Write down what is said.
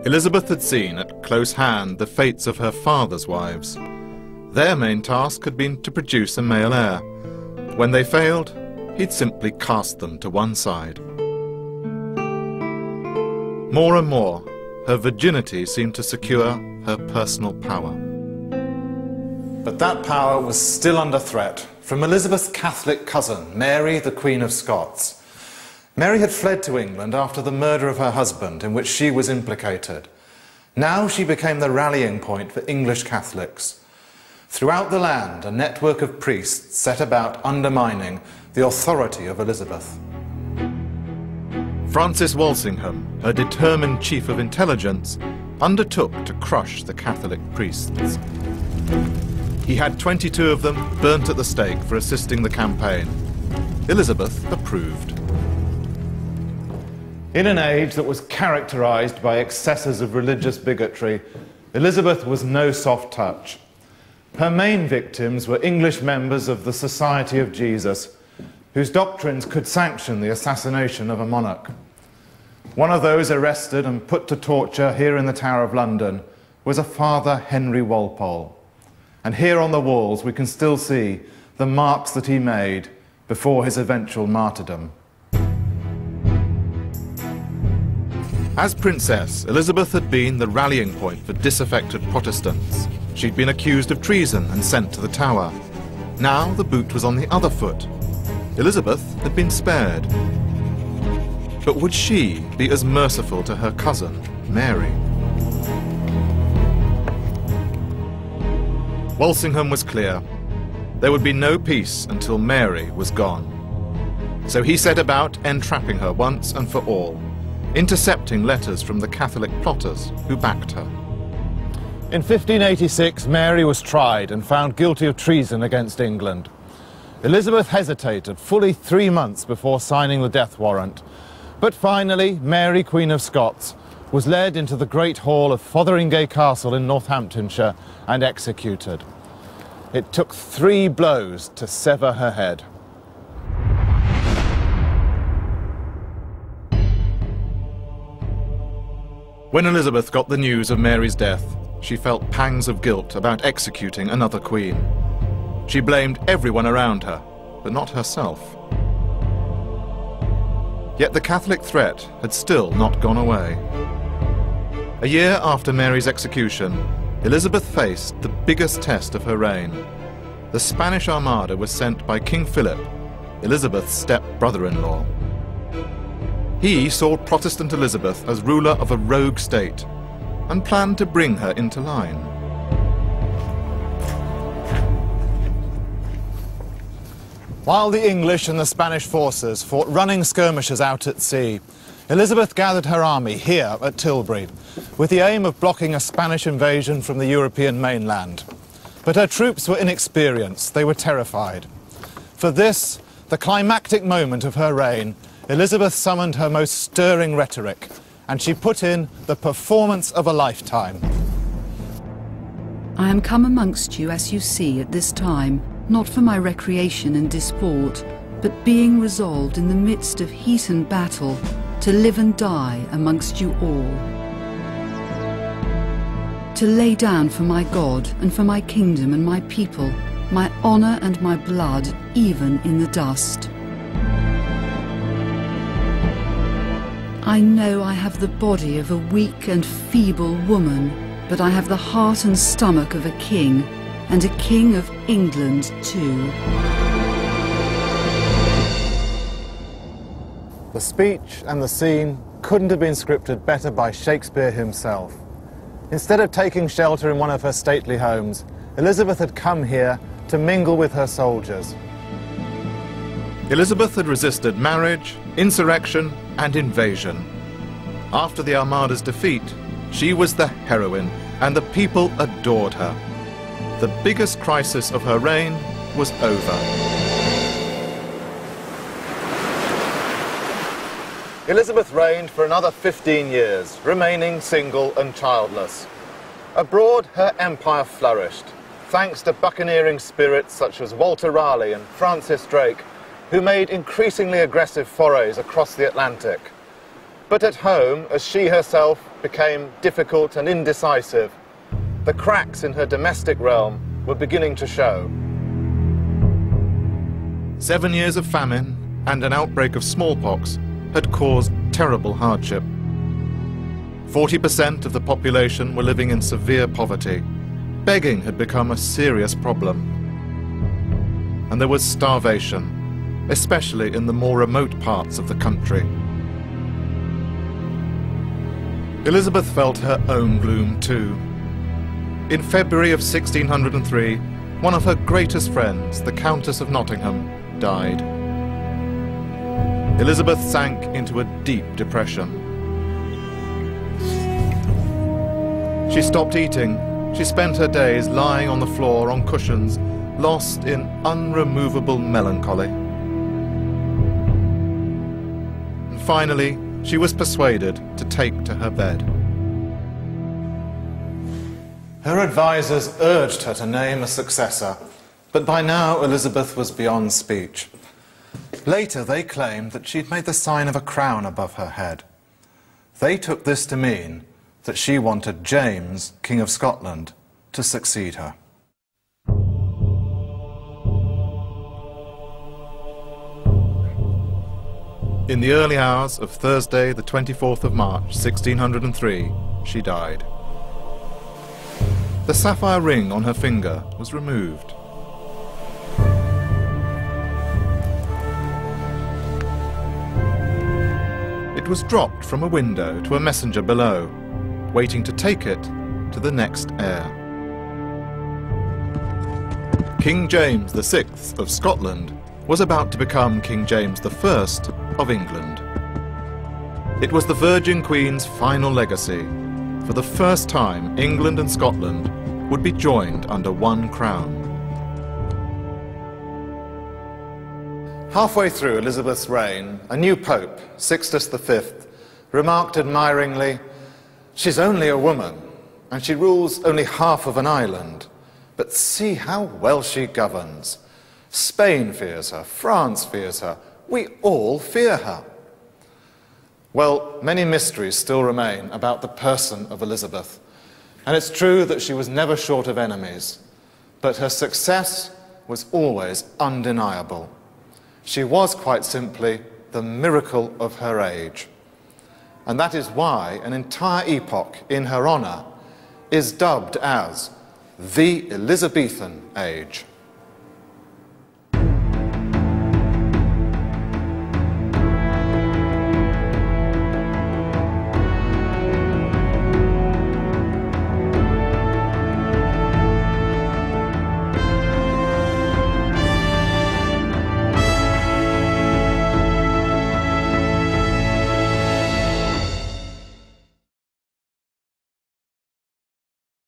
Elizabeth had seen at close hand the fates of her father's wives. Their main task had been to produce a male heir. When they failed, he'd simply cast them to one side. More and more, her virginity seemed to secure her personal power. But that power was still under threat from Elizabeth's Catholic cousin, Mary, the Queen of Scots. Mary had fled to England after the murder of her husband, in which she was implicated. Now she became the rallying point for English Catholics. Throughout the land, a network of priests set about undermining the authority of Elizabeth. Francis Walsingham, her determined chief of intelligence, undertook to crush the Catholic priests. He had 22 of them burnt at the stake for assisting the campaign. Elizabeth approved. In an age that was characterized by excesses of religious bigotry, Elizabeth was no soft touch. Her main victims were English members of the Society of Jesus, whose doctrines could sanction the assassination of a monarch. One of those arrested and put to torture here in the Tower of London was a Father Henry Walpole. And here on the walls we can still see the marks that he made before his eventual martyrdom. As Princess, Elizabeth had been the rallying point for disaffected Protestants. She'd been accused of treason and sent to the Tower. Now the boot was on the other foot. Elizabeth had been spared. But would she be as merciful to her cousin, Mary? Walsingham was clear. There would be no peace until Mary was gone. So he set about entrapping her once and for all, intercepting letters from the Catholic plotters who backed her. In 1586, Mary was tried and found guilty of treason against England. Elizabeth hesitated fully 3 months before signing the death warrant. But finally, Mary, Queen of Scots, was led into the Great Hall of Fotheringay Castle in Northamptonshire and executed. It took 3 blows to sever her head. When Elizabeth got the news of Mary's death, she felt pangs of guilt about executing another queen. She blamed everyone around her, but not herself. Yet the Catholic threat had still not gone away. A year after Mary's execution, Elizabeth faced the biggest test of her reign. The Spanish Armada was sent by King Philip, Elizabeth's step-brother-in-law. He saw Protestant Elizabeth as ruler of a rogue state and planned to bring her into line. While the English and the Spanish forces fought running skirmishes out at sea, Elizabeth gathered her army here at Tilbury, with the aim of blocking a Spanish invasion from the European mainland. But her troops were inexperienced, they were terrified. For this, the climactic moment of her reign, Elizabeth summoned her most stirring rhetoric, and she put in the performance of a lifetime. I am come amongst you, as you see, at this time, not for my recreation and disport, but being resolved in the midst of heat and battle, to live and die amongst you all. To lay down for my God and for my kingdom and my people, my honour and my blood, even in the dust. I know I have the body of a weak and feeble woman, but I have the heart and stomach of a king, and a king of England too. The speech and the scene couldn't have been scripted better by Shakespeare himself. Instead of taking shelter in one of her stately homes, Elizabeth had come here to mingle with her soldiers. Elizabeth had resisted marriage, insurrection, and invasion. After the Armada's defeat, she was the heroine, and the people adored her. The biggest crisis of her reign was over. Elizabeth reigned for another 15 years, remaining single and childless. Abroad, her empire flourished, thanks to buccaneering spirits such as Walter Raleigh and Francis Drake, who made increasingly aggressive forays across the Atlantic. But at home, as she herself became difficult and indecisive, the cracks in her domestic realm were beginning to show. 7 years of famine and an outbreak of smallpox had caused terrible hardship. 40% of the population were living in severe poverty. Begging had become a serious problem. And there was starvation, especially in the more remote parts of the country. Elizabeth felt her own gloom too. In February of 1603, one of her greatest friends, the Countess of Nottingham, died. Elizabeth sank into a deep depression. She stopped eating. She spent her days lying on the floor on cushions, lost in unremovable melancholy. And finally, she was persuaded to take to her bed. Her advisors urged her to name a successor, but by now Elizabeth was beyond speech. Later they claimed that she'd made the sign of a crown above her head. They took this to mean that she wanted James, King of Scotland, to succeed her. In the early hours of Thursday, the 24th of March, 1603, she died. The sapphire ring on her finger was removed. It was dropped from a window to a messenger below, waiting to take it to the next heir. King James VI of Scotland was about to become King James I of England. It was the Virgin Queen's final legacy. For the first time, England and Scotland would be joined under one crown. Halfway through Elizabeth's reign, a new pope, Sixtus V, remarked admiringly, "She's only a woman, and she rules only half of an island. But see how well she governs. Spain fears her, France fears her, we all fear her." Well, many mysteries still remain about the person of Elizabeth, and it's true that she was never short of enemies, but her success was always undeniable. She was quite simply the miracle of her age, and that is why an entire epoch in her honour is dubbed as the Elizabethan Age.